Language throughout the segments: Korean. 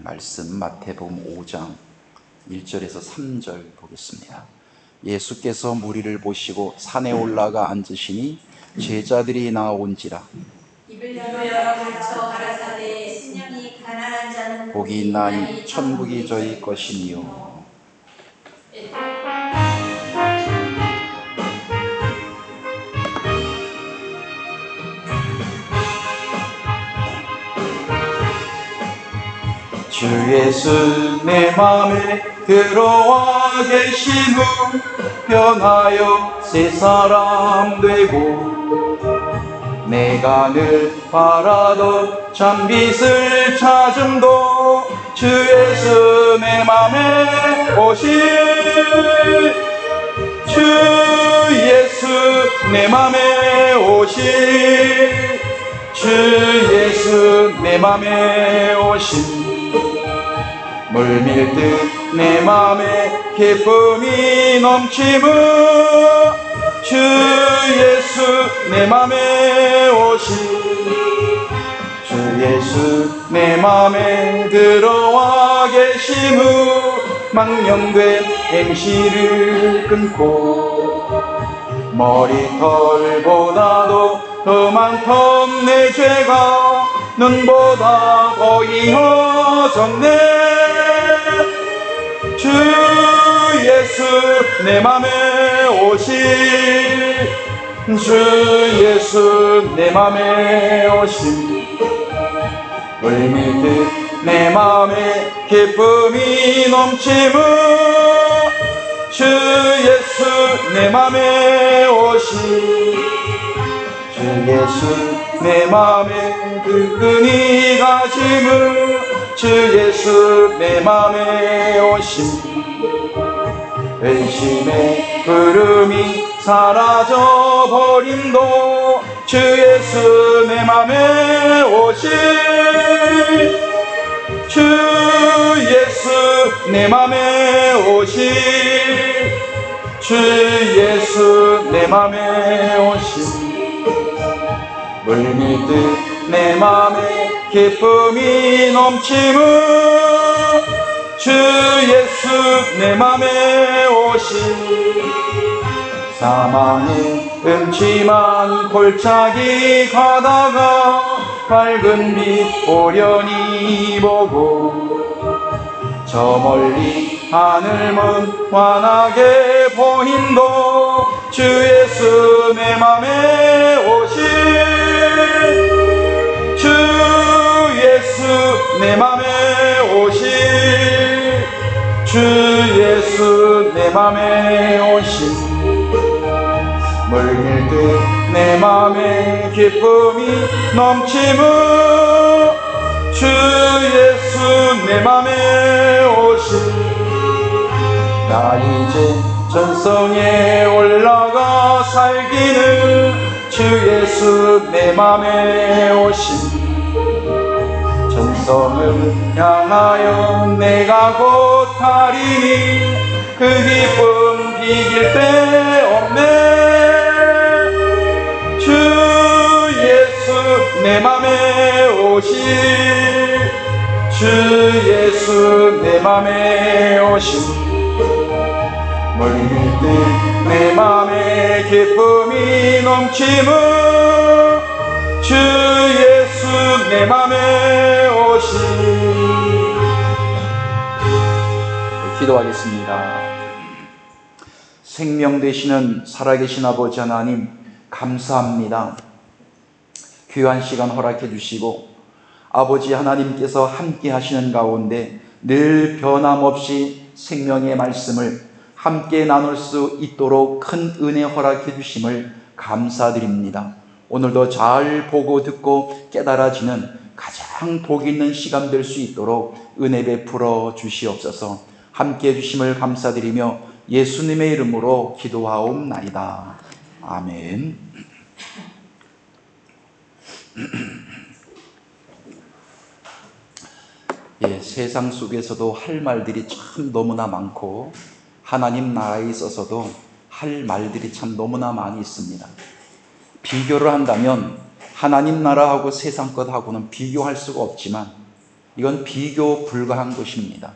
말씀 마태복음 5장 1절에서 3절 보겠습니다. 예수께서 무리를 보시고 산에 올라가 앉으시니 제자들이 나온지라. 입을 열어 가르쳐 가라사대 심령이 가난한 자는 복이 있나니 천국이 저희 것이니요. 주 예수 내 맘에 들어와 계신 후 변하여 새 사람 되고 내가 늘 바라던 참빛을 찾음도 주 예수 내 맘에 오신 주 예수 내 맘에 오신 주 예수 내 맘에 오신 물밀듯 내 맘에 기쁨이 넘치무 주 예수 내 맘에 오신 주 예수 내 맘에 들어와 계시무 망령된 행실을 끊고 머리털보다도 더 많던 내 죄가 눈보다 더 이어졌네 주 예수 내 맘에 오신 주 예수 내 맘에 오신 물밀듯 내 맘에 기쁨이 넘치무 주 예수 내 맘에 오신 주 예수 내 맘에 끈이 가짐을 주 예수 내 맘에 오신 근심의 구름이 사라져버림도 주 예수 내 맘에 오신 주 예수 내 맘에 오신 주 예수 내 맘에 오신 물밀듯 내 맘에 기쁨이 넘치무 주 예수 내 맘에 오신 사망의 음침한 골짜기 가다가 밝은 빛 오련히 보고 저 멀리 하늘문 환하게 보인도 주 예수 내 맘에 오신 주 예수 내 맘에 오신 주 예수 내 맘에 오신 물밀듯 내 맘에 기쁨이 넘치무 주 예수 내 맘에 오신 나 이제 전성에 올라가 살기는 주 예수 내 맘에 오신 전성을 향하여 내가 곧 가리니 그 기쁨 비길 데 없네 주 예수 내 맘에 오신 주 예수 내 맘에 오신 물밀듯 내 맘에 기쁨이 넘치무 주 예수 내 맘에 오신 기도하겠습니다. 생명 되시는 살아계신 아버지 하나님 감사합니다. 귀한 시간 허락해 주시고 아버지 하나님께서 함께 하시는 가운데 늘 변함없이 생명의 말씀을 함께 나눌 수 있도록 큰 은혜 허락해 주심을 감사드립니다. 오늘도 잘 보고 듣고 깨달아지는 가장 복 있는 시간 될 수 있도록 은혜 베풀어 주시옵소서. 함께 해주심을 감사드리며 예수님의 이름으로 기도하옵나이다. 아멘. 세상 속에서도 할 말들이 참 너무나 많고 하나님 나라에 있어서도 할 말들이 참 너무나 많이 있습니다. 비교를 한다면 하나님 나라하고 세상 것하고는 비교할 수가 없지만 이건 비교 불가한 것입니다.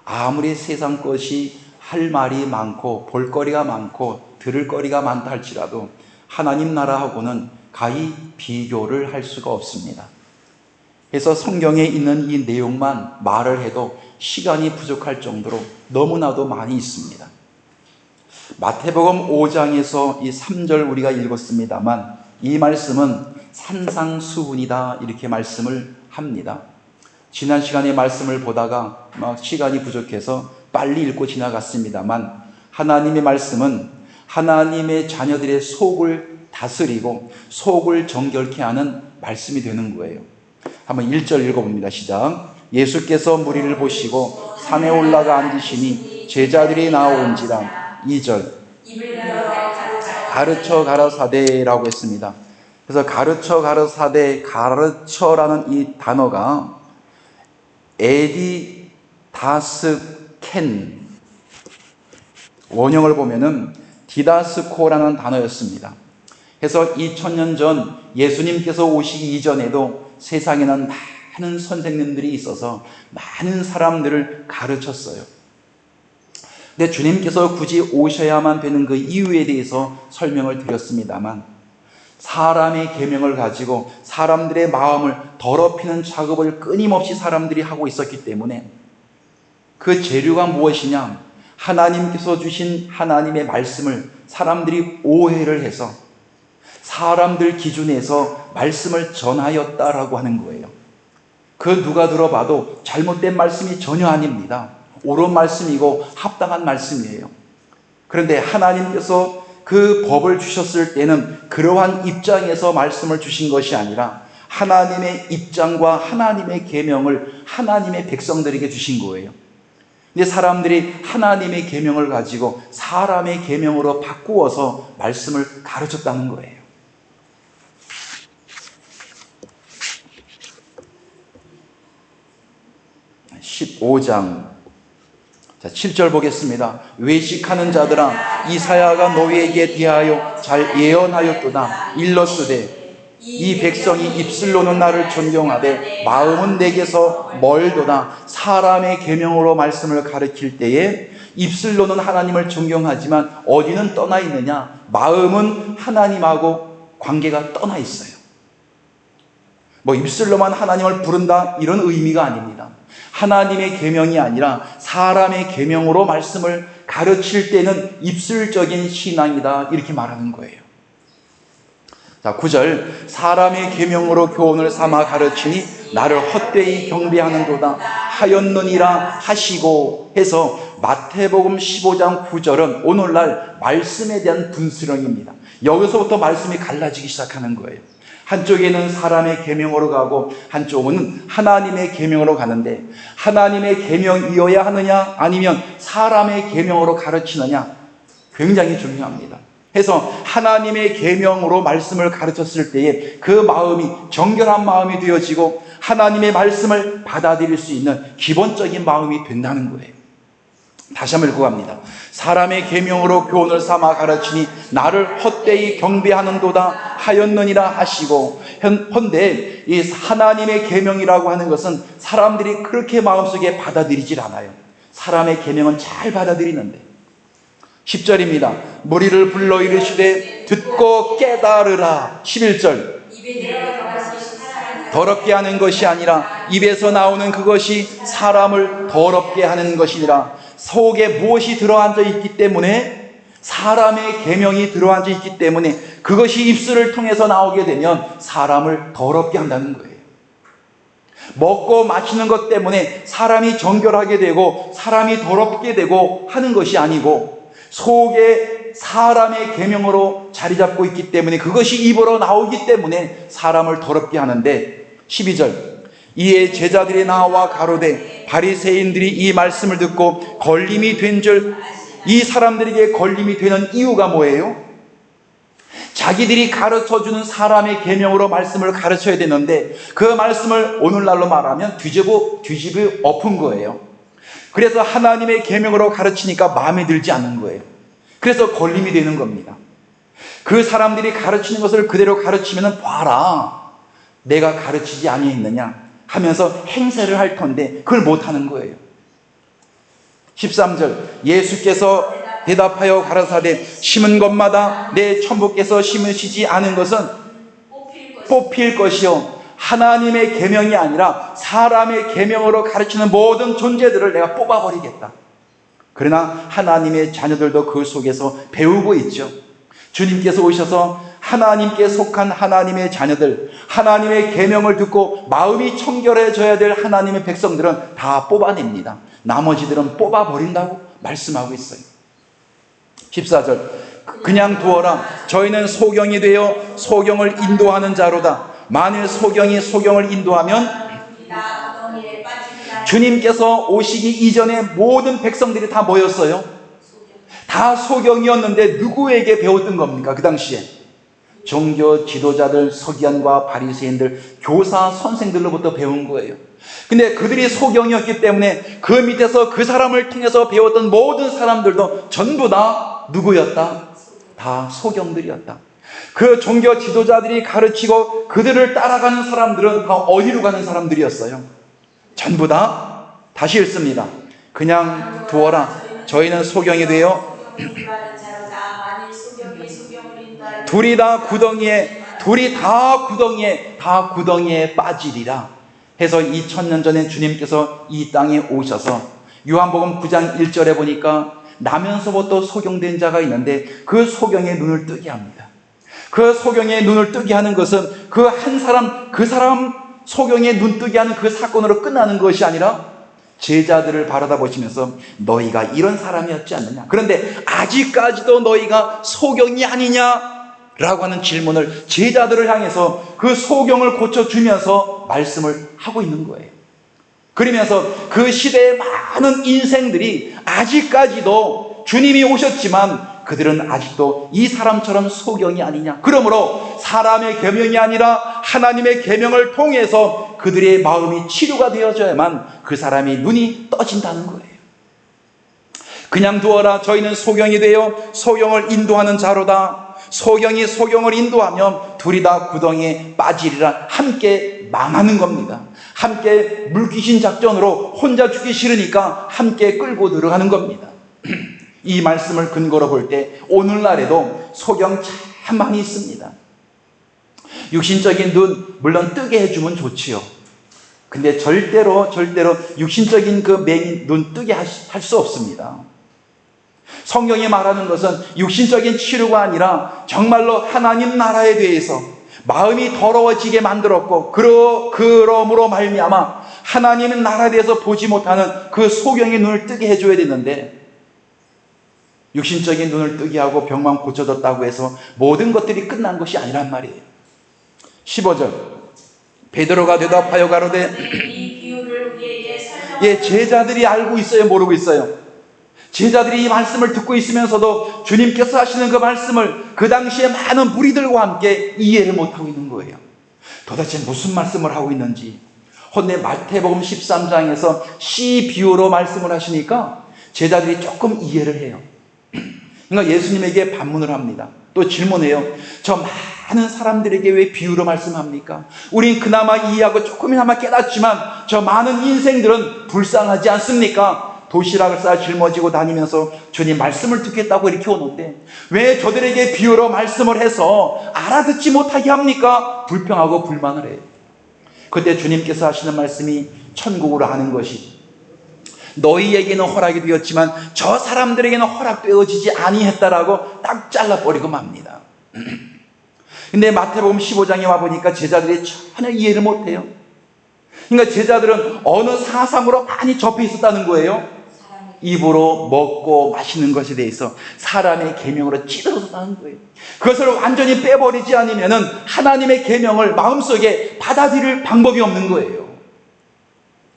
아무리 세상 것이 할 말이 많고 볼거리가 많고 들을 거리가 많다 할지라도 하나님 나라하고는 가히 비교를 할 수가 없습니다. 그래서 성경에 있는 이 내용만 말을 해도 시간이 부족할 정도로 너무나도 많이 있습니다. 마태복음 5장에서 이 3절 우리가 읽었습니다만 이 말씀은 산상수훈이다 이렇게 말씀을 합니다. 지난 시간에 말씀을 보다가 시간이 부족해서 빨리 읽고 지나갔습니다만 하나님의 말씀은 하나님의 자녀들의 속을 다스리고 속을 정결케 하는 말씀이 되는 거예요. 한번 1절 읽어봅니다. 시작. 예수께서 무리를 보시고 산에 올라가 앉으시니 제자들이 나오온지라. 2절 가르쳐 가라사대라고 했습니다. 그래서 가르쳐 가라사대, 가르쳐라는 이 단어가 에디다스켄, 원형을 보면은 디다스코라는 단어였습니다. 그래서 2000년 전 예수님께서 오시기 이전에도 세상에는 많은 선생님들이 있어서 많은 사람들을 가르쳤어요. 근데 주님께서 굳이 오셔야만 되는 그 이유에 대해서 설명을 드렸습니다만 사람의 계명을 가지고 사람들의 마음을 더럽히는 작업을 끊임없이 사람들이 하고 있었기 때문에 그 재료가 무엇이냐? 하나님께서 주신 하나님의 말씀을 사람들이 오해를 해서 사람들 기준에서 말씀을 전하였다라고 하는 거예요. 그 누가 들어봐도 잘못된 말씀이 전혀 아닙니다. 옳은 말씀이고 합당한 말씀이에요. 그런데 하나님께서 그 법을 주셨을 때는 그러한 입장에서 말씀을 주신 것이 아니라 하나님의 입장과 하나님의 계명을 하나님의 백성들에게 주신 거예요. 근데 사람들이 하나님의 계명을 가지고 사람의 계명으로 바꾸어서 말씀을 가르쳤다는 거예요. 15장 7절 보겠습니다. 외식하는 자들아 이사야가 너희에게 대하여 잘 예언하였도다. 일렀으되 이 백성이 입술로는 나를 존경하되 마음은 내게서 멀도다. 사람의 계명으로 말씀을 가르칠 때에 입술로는 하나님을 존경하지만 어디는 떠나 있느냐? 마음은 하나님하고 관계가 떠나 있어요. 입술로만 하나님을 부른다 이런 의미가 아닙니다. 하나님의 계명이 아니라 사람의 계명으로 말씀을 가르칠 때는 입술적인 신앙이다 이렇게 말하는 거예요. 자, 9절 사람의 계명으로 교훈을 삼아 가르치니 나를 헛되이 경배하는도다 하였느니라 하시고 해서 마태복음 15장 9절은 오늘날 말씀에 대한 분수령입니다. 여기서부터 말씀이 갈라지기 시작하는 거예요. 한쪽에는 사람의 계명으로 가고 한쪽은 하나님의 계명으로 가는데 하나님의 계명이어야 하느냐 아니면 사람의 계명으로 가르치느냐 굉장히 중요합니다. 그래서 하나님의 계명으로 말씀을 가르쳤을 때에 그 마음이 정결한 마음이 되어지고 하나님의 말씀을 받아들일 수 있는 기본적인 마음이 된다는 거예요. 다시 한번 읽고 갑니다. 사람의 계명으로 교훈을 삼아 가르치니 나를 헛되이 경배하는도다 하였느니라 하시고 헌데 이 하나님의 계명이라고 하는 것은 사람들이 그렇게 마음속에 받아들이질 않아요. 사람의 계명은 잘 받아들이는데 10절입니다. 무리를 불러 이르시되 듣고 깨달으라. 11절 더럽게 하는 것이 아니라 입에서 나오는 그것이 사람을 더럽게 하는 것이니라. 속에 무엇이 들어앉아 있기 때문에 사람의 계명이 들어앉아 있기 때문에 그것이 입술을 통해서 나오게 되면 사람을 더럽게 한다는 거예요. 먹고 마시는 것 때문에 사람이 정결하게 되고 사람이 더럽게 되고 하는 것이 아니고 속에 사람의 계명으로 자리 잡고 있기 때문에 그것이 입으로 나오기 때문에 사람을 더럽게 하는데 12절 이에 제자들이 나와 가로되 바리새인들이 이 말씀을 듣고 걸림이 된 줄 이 사람들에게 걸림이 되는 이유가 뭐예요? 자기들이 가르쳐주는 사람의 계명으로 말씀을 가르쳐야 되는데 그 말씀을 오늘날로 말하면 뒤집어 엎은 거예요. 그래서 하나님의 계명으로 가르치니까 마음에 들지 않는 거예요. 그래서 걸림이 되는 겁니다. 그 사람들이 가르치는 것을 그대로 가르치면 봐라 내가 가르치지 아니했느냐 하면서 행세를 할 텐데 그걸 못하는 거예요. 13절 예수께서 대답하여 가라사대 심은 것마다 내 천부께서 심으시지 않은 것은 뽑힐 것이요 하나님의 계명이 아니라 사람의 계명으로 가르치는 모든 존재들을 내가 뽑아버리겠다. 그러나 하나님의 자녀들도 그 속에서 배우고 있죠. 주님께서 오셔서 하나님께 속한 하나님의 자녀들, 하나님의 계명을 듣고 마음이 청결해져야 될 하나님의 백성들은 다 뽑아냅니다. 나머지들은 뽑아버린다고 말씀하고 있어요. 14절 그냥 두어라. 저희는 소경이 되어 소경을 인도하는 자로다. 만일 소경이 소경을 인도하면 주님께서 오시기 이전에 모든 백성들이 다 뭐였어요? 다 소경이었는데 누구에게 배웠던 겁니까? 그 당시에 종교 지도자들, 서기관과 바리새인들, 교사, 선생들로부터 배운 거예요. 근데 그들이 소경이었기 때문에 그 밑에서 그 사람을 통해서 배웠던 모든 사람들도 전부 다 누구였다? 다 소경들이었다. 그 종교 지도자들이 가르치고 그들을 따라가는 사람들은 다 어디로 가는 사람들이었어요? 전부 다 다시 읽습니다. 그냥 두어라. 저희는 소경이 되어 둘이 다 구덩이에 빠지리라 해서 2000년 전에 주님께서 이 땅에 오셔서 요한복음 9장 1절에 보니까 나면서부터 소경된 자가 있는데 그 소경의 눈을 뜨게 합니다. 그 소경의 눈을 뜨게 하는 것은 그 사람 소경의 눈 뜨게 하는 그 사건으로 끝나는 것이 아니라 제자들을 바라다 보시면서 너희가 이런 사람이었지 않느냐, 그런데 아직까지도 너희가 소경이 아니냐 라고 하는 질문을 제자들을 향해서 그 소경을 고쳐주면서 말씀을 하고 있는 거예요. 그러면서 그 시대의 많은 인생들이 아직까지도 주님이 오셨지만 그들은 아직도 이 사람처럼 소경이 아니냐, 그러므로 사람의 계명이 아니라 하나님의 계명을 통해서 그들의 마음이 치료가 되어져야만 그 사람의 눈이 떠진다는 거예요. 그냥 두어라. 저희는 소경이 되어 소경을 인도하는 자로다. 소경이 소경을 인도하면 둘이 다 구덩이에 빠지리라. 함께 망하는 겁니다. 함께 물귀신 작전으로 혼자 죽기 싫으니까 함께 끌고 들어가는 겁니다. 이 말씀을 근거로 볼 때 오늘날에도 소경 참 많이 있습니다. 육신적인 눈 물론 뜨게 해주면 좋지요. 근데 절대로 육신적인 그 맹인 눈 뜨게 할 수 없습니다. 성경이 말하는 것은 육신적인 치료가 아니라 정말로 하나님 나라에 대해서 마음이 더러워지게 만들었고 그러므로 말미암아 하나님의 나라에 대해서 보지 못하는 그 소경의 눈을 뜨게 해줘야 되는데 육신적인 눈을 뜨게 하고 병만 고쳐졌다고 해서 모든 것들이 끝난 것이 아니란 말이에요. 15절 베드로가 대답하여 가로되 이 비유를 우리에게 제자들이 알고 있어요, 모르고 있어요? 제자들이 이 말씀을 듣고 있으면서도 주님께서 하시는 그 말씀을 그 당시에 많은 무리들과 함께 이해를 못하고 있는 거예요. 도대체 무슨 말씀을 하고 있는지. 헌데 마태복음 13장에서 시 비유로 말씀을 하시니까 제자들이 조금 이해를 해요. 그러니까 예수님에게 반문을 합니다. 또 질문해요. 저 많은 사람들에게 왜 비유로 말씀합니까? 우린 그나마 이해하고 조금이나마 깨닫지만 저 많은 인생들은 불쌍하지 않습니까? 도시락을 싸 짊어지고 다니면서 주님 말씀을 듣겠다고 이렇게 오는데 왜 저들에게 비유로 말씀을 해서 알아듣지 못하게 합니까? 불평하고 불만을 해요. 그때 주님께서 하시는 말씀이 천국으로 하는 것이 너희에게는 허락이 되었지만 저 사람들에게는 허락되어지지 아니했다라고 딱 잘라버리고 맙니다. 근데 마태복음 15장에 와보니까 제자들이 전혀 이해를 못해요. 그러니까 제자들은 어느 사상으로 많이 접해 있었다는 거예요. 입으로 먹고 마시는 것에 대해서 사람의 계명으로 찌들어졌다는 거예요. 그것을 완전히 빼버리지 않으면 하나님의 계명을 마음속에 받아들일 방법이 없는 거예요.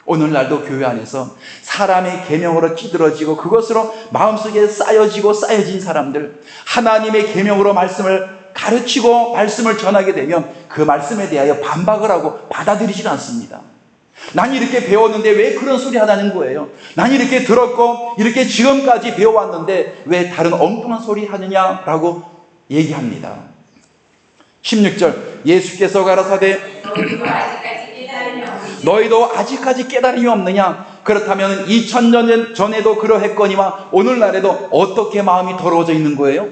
오늘날도 교회 안에서 사람의 계명으로 찌들어지고 그것으로 마음속에 쌓여진 사람들, 하나님의 계명으로 말씀을 가르치고 말씀을 전하게 되면 그 말씀에 대하여 반박을 하고 받아들이질 않습니다. 난 이렇게 배웠는데 왜 그런 소리 하다는 거예요? 난 이렇게 들었고 이렇게 지금까지 배워왔는데 왜 다른 엉뚱한 소리 하느냐라고 얘기합니다. 16절 예수께서 가라사대 너희도 아직까지 깨달음이 없느냐? 그렇다면 2000년 전에도 그러했거니와 오늘날에도 어떻게 마음이 더러워져 있는 거예요?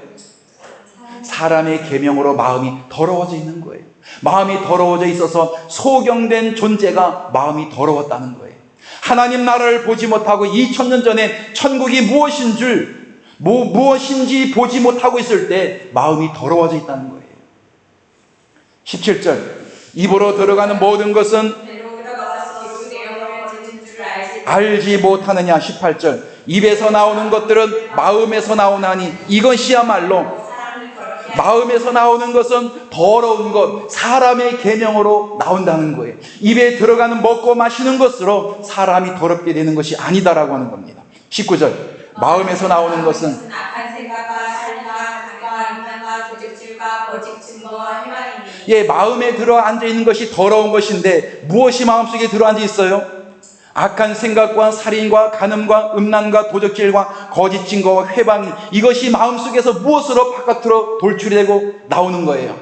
사람의 계명으로 마음이 더러워져 있는 거예요. 마음이 더러워져 있어서 소경된 존재가 마음이 더러웠다는 거예요. 하나님 나라를 보지 못하고 2000년 전에 천국이 무엇인지 보지 못하고 있을 때 마음이 더러워져 있다는 거예요. 17절 입으로 들어가는 모든 것은 알지 못하느냐. 18절 입에서 나오는 것들은 마음에서 나오나니 이것이야말로 마음에서 나오는 것은 더러운 것, 사람의 계명으로 나온다는 거예요. 입에 들어가는 먹고 마시는 것으로 사람이 더럽게 되는 것이 아니다라고 하는 겁니다. 19절 마음에서 나오는 것은 악한 생각과 살인과 강경과 음란과 도적질과 거짓 증거와 해방이니. 예, 마음에 들어앉아 있는 것이 더러운 것인데 무엇이 마음속에 들어앉아 있어요? 악한 생각과 살인과 간음과 음란과 도적질과 거짓 증거와 회방이, 이것이 마음속에서 무엇으로 바깥으로 돌출되고 나오는 거예요?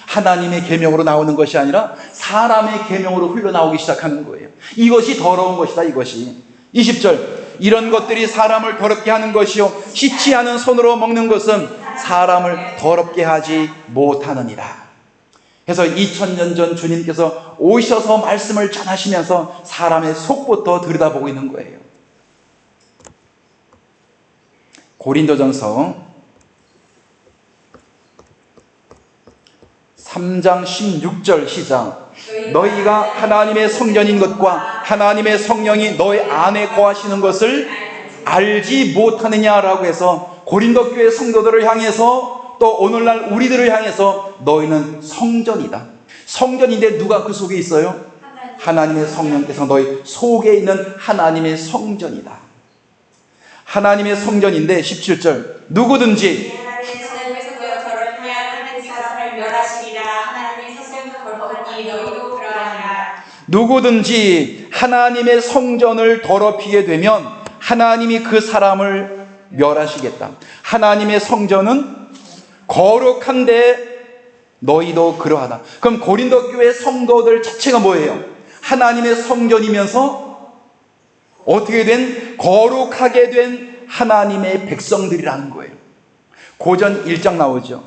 하나님의 계명으로 나오는 것이 아니라 사람의 계명으로 흘러나오기 시작하는 거예요. 이것이 더러운 것이다. 이것이 20절 이런 것들이 사람을 더럽게 하는 것이요 씻지 않은 손으로 먹는 것은 사람을 더럽게 하지 못하느니라. 그래서 2000년 전 주님께서 오셔서 말씀을 전하시면서 사람의 속부터 들여다보고 있는 거예요. 고린도전서 3장 16절 시작. 너희가 하나님의 성전인 것과 하나님의 성령이 너희 안에 거하시는 것을 알지 못하느냐라고 해서 고린도 교회 성도들을 향해서 또 오늘날 우리들을 향해서 너희는 성전이다. 성전인데 누가 그 속에 있어요? 하나님의 성령께서 너희 속에 있는 하나님의 성전이다. 하나님의 성전인데 17절 누구든지 누구든지 하나님의 성전을 더럽히게 되면 하나님이 그 사람을 멸하시겠다. 하나님의 성전은 거룩한데 너희도 그러하다. 그럼 고린도 교회 성도들 자체가 뭐예요? 하나님의 성전이면서 어떻게 된? 거룩하게 된 하나님의 백성들이라는 거예요. 고전 1장 나오죠.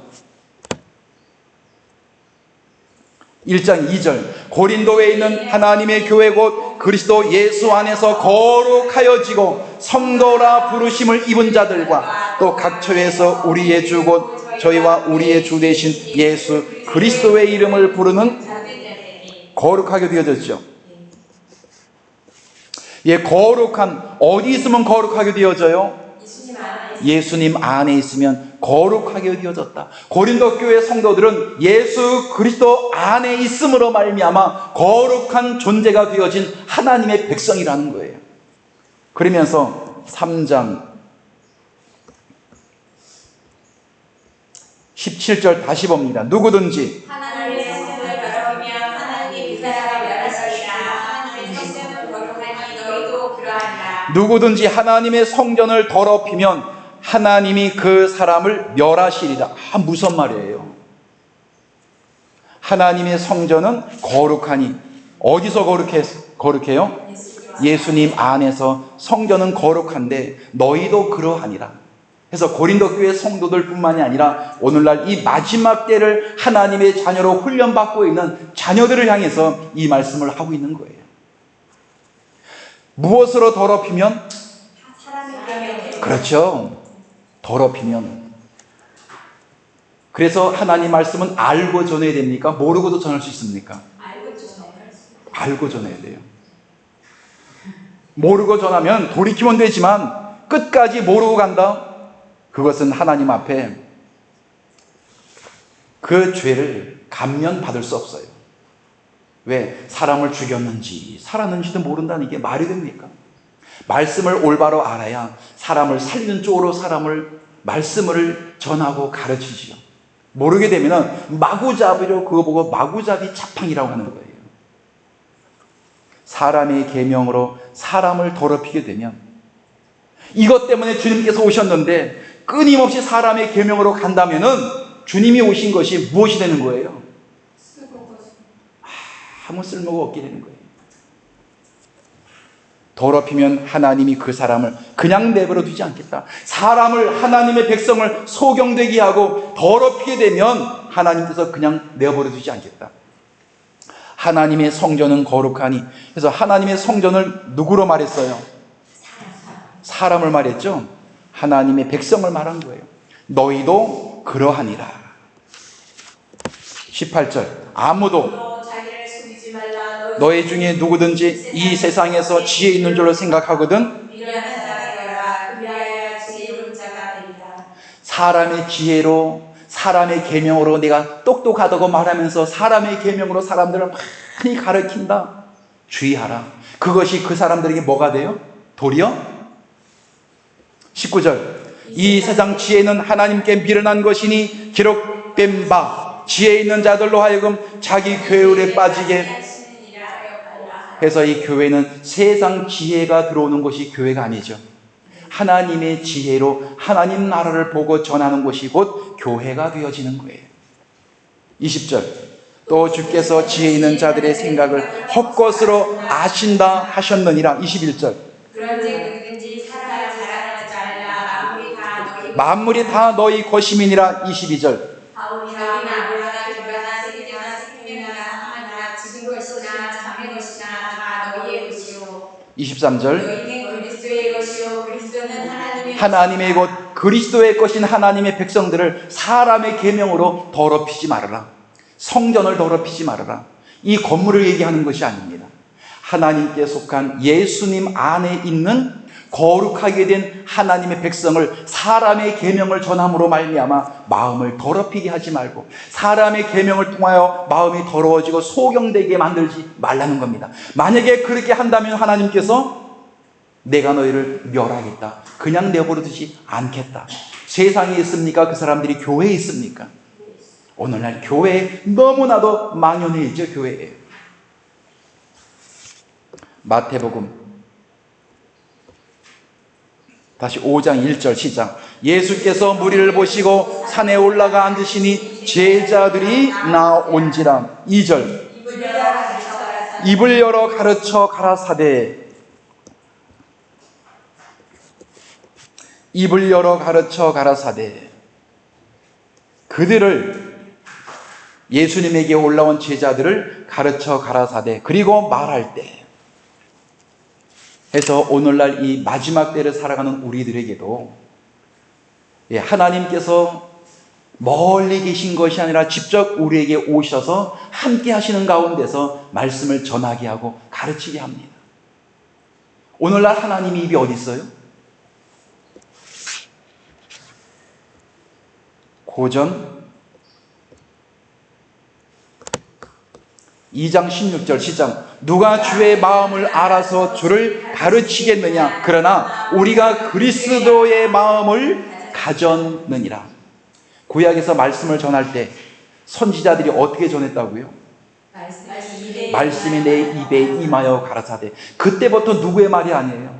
1장 2절 고린도에 있는 하나님의 교회 곧 그리스도 예수 안에서 거룩하여지고 성도라 부르심을 입은 자들과 또 각 처에서 우리의 주 곧 저희와 우리의 주 되신 예수 그리스도의 이름을 부르는 거룩하게 되어졌죠. 예, 거룩한, 어디 있으면 거룩하게 되어져요? 예수님 안에 있으면 거룩하게 되어졌다. 고린도 교회 성도들은 예수 그리스도 안에 있음으로 말미암아 거룩한 존재가 되어진 하나님의 백성이라는 거예요. 그러면서 3장 17절 다시 봅니다. 누구든지 하나님의 성전을 더럽히면 하나님이 그 사람을 멸하시리라. 하나님의 성전은 거룩하니 너희도 그러하니라. 누구든지 하나님의 성전을 더럽히면 하나님이 그 사람을 멸하시리라. 무슨 말이에요? 하나님의 성전은 거룩하니 어디서 거룩해요? 예수님 안에서 성전은 거룩한데 너희도 그러하니라. 그래서 고린도 교회 성도들 뿐만이 아니라 오늘날 이 마지막 때를 하나님의 자녀로 훈련받고 있는 자녀들을 향해서 이 말씀을 하고 있는 거예요. 무엇으로 더럽히면? 그렇죠. 더럽히면. 그래서 하나님 말씀은 알고 전해야 됩니까? 모르고도 전할 수 있습니까? 알고 전해야 돼요. 모르고 전하면 돌이키면 되지만 끝까지 모르고 간다? 그것은 하나님 앞에 그 죄를 감면받을 수 없어요. 왜? 사람을 죽였는지 살았는지도 모른다는 게 말이 됩니까? 말씀을 올바로 알아야 사람을 살리는 쪽으로 말씀을 전하고 가르치지요. 모르게 되면 마구잡이로 그거 보고 마구잡이 자팡이라고 하는 거예요. 사람의 계명으로 사람을 더럽히게 되면 이것 때문에 주님께서 오셨는데 끊임없이 사람의 계명으로 간다면은 주님이 오신 것이 무엇이 되는 거예요? 아무 쓸모가 없게 되는 거예요. 더럽히면 하나님이 그 사람을 그냥 내버려 두지 않겠다. 사람을, 하나님의 백성을 소경되게 하고 더럽히게 되면 하나님께서 그냥 내버려 두지 않겠다. 하나님의 성전은 거룩하니. 그래서 하나님의 성전을 누구로 말했어요? 사람을 말했죠. 하나님의 백성을 말한 거예요. 너희도 그러하니라. 18절 아무도 자기를 속이지 말라. 너희 중에 누구든지 이 세상에서 지혜 있는 줄로 생각하거든 미련한 자가 되어라. 그리하여 지혜로운 자가 되리라. 사람의 지혜로, 사람의 계명으로 내가 똑똑하다고 말하면서 사람의 계명으로 사람들을 많이 가르친다. 주의하라. 그것이 그 사람들에게 뭐가 돼요? 도리어 19절 이 세상 지혜는 하나님께 미련한 것이니 기록된 바 지혜 있는 자들로 하여금 자기 괴울에 빠지게 해서 이 교회는 세상 지혜가 들어오는 곳이 교회가 아니죠. 하나님의 지혜로 하나님 나라를 보고 전하는 곳이 곧 교회가 되어지는 거예요. 20절 또 주께서 지혜 있는 자들의 생각을 헛것으로 아신다 하셨느니라. 21절 그런즉 누구든지 사람을 자랑하지 말라. 만물이 다 너희 것임이니라. 22절 바울이나 아볼로나 교회나 세계나 생명이나 하나나 지금 것이나 장래 것이나 다 너희의 것이요 23절 너희는 그리스도의 것이요 그리스도는 하나님의 곧 그리스도의 것인 하나님의 백성들을 사람의 계명으로 더럽히지 말아라. 성전을 더럽히지 말아라. 이 건물을 얘기하는 것이 아닙니다. 하나님께 속한 예수님 안에 있는 거룩하게 된 하나님의 백성을 사람의 계명을 전함으로 말미암아 마음을 더럽히게 하지 말고 사람의 계명을 통하여 마음이 더러워지고 소경되게 만들지 말라는 겁니다. 만약에 그렇게 한다면 하나님께서 내가 너희를 멸하겠다. 그냥 내버려 두지 않겠다. 세상에 있습니까? 그 사람들이 교회에 있습니까? 오늘날 교회에 너무나도 망연해 있죠. 교회에. 마태복음 다시 5장 1절 시작. 예수께서 무리를 보시고 산에 올라가 앉으시니 제자들이 나온지라. 2절 입을 열어 가르쳐 가라사대 입을 열어 가르쳐 가라사대 그들을 예수님에게 올라온 제자들을 가르쳐 가라사대 그리고 말할 때 해서 오늘날 이 마지막 때를 살아가는 우리들에게도 하나님께서 멀리 계신 것이 아니라 직접 우리에게 오셔서 함께 하시는 가운데서 말씀을 전하게 하고 가르치게 합니다. 오늘날 하나님의 입이 어디 있어요? 고전 2장 16절 시작. 누가 주의 마음을 알아서 주를 가르치겠느냐? 그러나 우리가 그리스도의 마음을 가졌느니라. 구약에서 말씀을 전할 때 선지자들이 어떻게 전했다고요? 말씀이 내 입에 임하여 가라사대. 그때부터 누구의 말이 아니에요?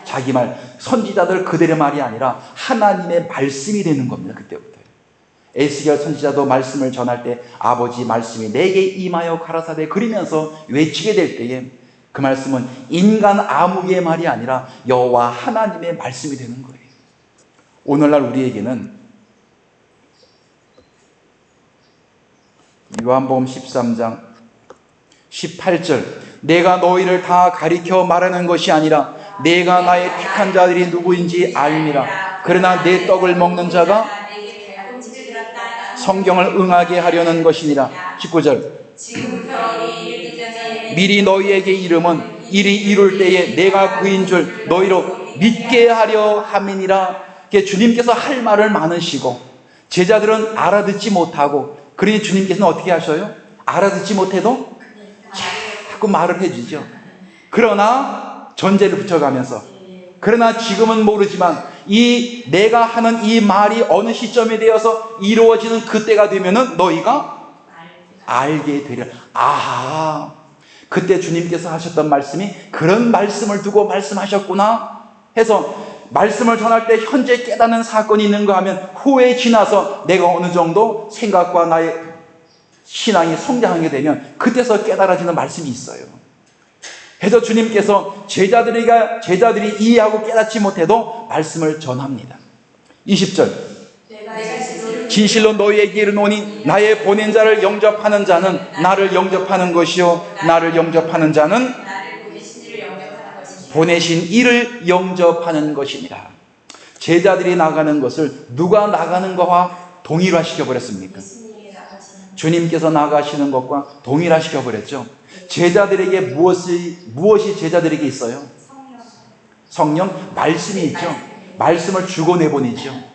자기 말. 선지자들 그들의 말이 아니라 하나님의 말씀이 되는 겁니다. 그때부터. 에스겔 선지자도 말씀을 전할 때 아버지 말씀이 내게 임하여 가라사대 그러면서 외치게 될 때에 그 말씀은 인간 아무개의 말이 아니라 여호와 하나님의 말씀이 되는 거예요. 오늘날 우리에게는 요한복음 13장 18절 내가 너희를 다 가리켜 말하는 것이 아니라 내가 나의 택한 자들이 누구인지 알미라. 그러나 내 떡을 먹는 자가 성경을 응하게 하려는 것이니라. 19절 미리 너희에게 이름은 일이 이룰 때에 내가 그인 줄 너희로 믿게 하려 함이니라. 주님께서 할 말을 많으시고 제자들은 알아듣지 못하고 그러니 주님께서는 어떻게 하셔요? 알아듣지 못해도 자꾸 말을 해주죠. 그러나 전제를 붙여가면서 그러나 지금은 모르지만 이 내가 하는 이 말이 어느 시점에 되어서 이루어지는 그때가 되면은 너희가 알게 되리라. 아하, 그때 주님께서 하셨던 말씀이 그런 말씀을 두고 말씀하셨구나 해서 말씀을 전할 때 현재 깨닫는 사건이 있는가 하면 후에 지나서 내가 어느 정도 생각과 나의 신앙이 성장하게 되면 그때서 깨달아지는 말씀이 있어요. 해서 주님께서 제자들이 이해하고 깨닫지 못해도 말씀을 전합니다. 20절. 진실로 너희에게 이르노니 나의 보낸 자를 영접하는 자는 나를 영접하는 것이요 나를 영접하는 자는 보내신 이를 영접하는 것입니다. 제자들이 나가는 것을 누가 나가는 것과 동일화시켜 버렸습니까? 주님께서 나가시는 것과 동일화시켜 버렸죠. 제자들에게 무엇이 제자들에게 있어요? 성령, 말씀이 있죠. 말씀을 주고 내보내죠.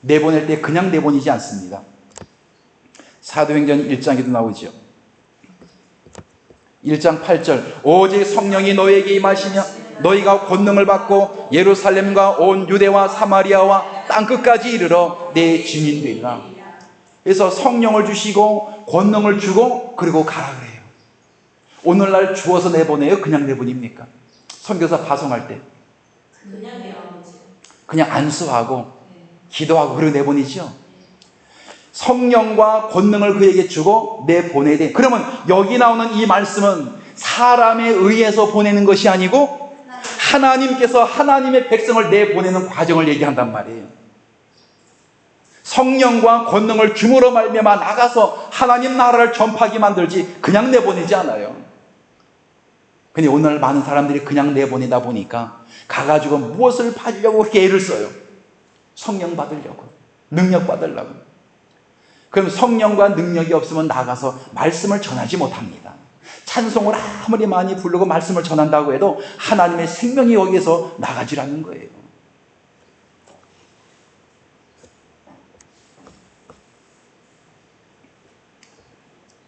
내보낼 때 그냥 내보내지 않습니다. 사도행전 1장에도 나오죠. 1장 8절. 오직 성령이 너에게 임하시며 너희가 권능을 받고 예루살렘과 온 유대와 사마리아와 땅끝까지 이르러 내 증인 되리라. 그래서 성령을 주시고 권능을 주고 그리고 가라 그래요. 오늘날 주어서 내보내요? 그냥 내보냅니까? 선교사 파송할 때 그냥 안수하고 기도하고 그리고 내보내죠. 성령과 권능을 그에게 주고 내보내야 돼. 그러면 여기 나오는 이 말씀은 사람에 의해서 보내는 것이 아니고 하나님께서 하나님의 백성을 내보내는 과정을 얘기한단 말이에요. 성령과 권능을 줌으로 말미암아 나가서 하나님 나라를 전파하게 만들지 그냥 내보내지 않아요. 근데 오늘 많은 사람들이 그냥 내보내다 보니까 가가지고 무엇을 받으려고 그렇게 애를 써요? 성령 받으려고, 능력 받으려고. 그럼 성령과 능력이 없으면 나가서 말씀을 전하지 못합니다. 찬송을 아무리 많이 부르고 말씀을 전한다고 해도 하나님의 생명이 여기에서 나가지라는 거예요.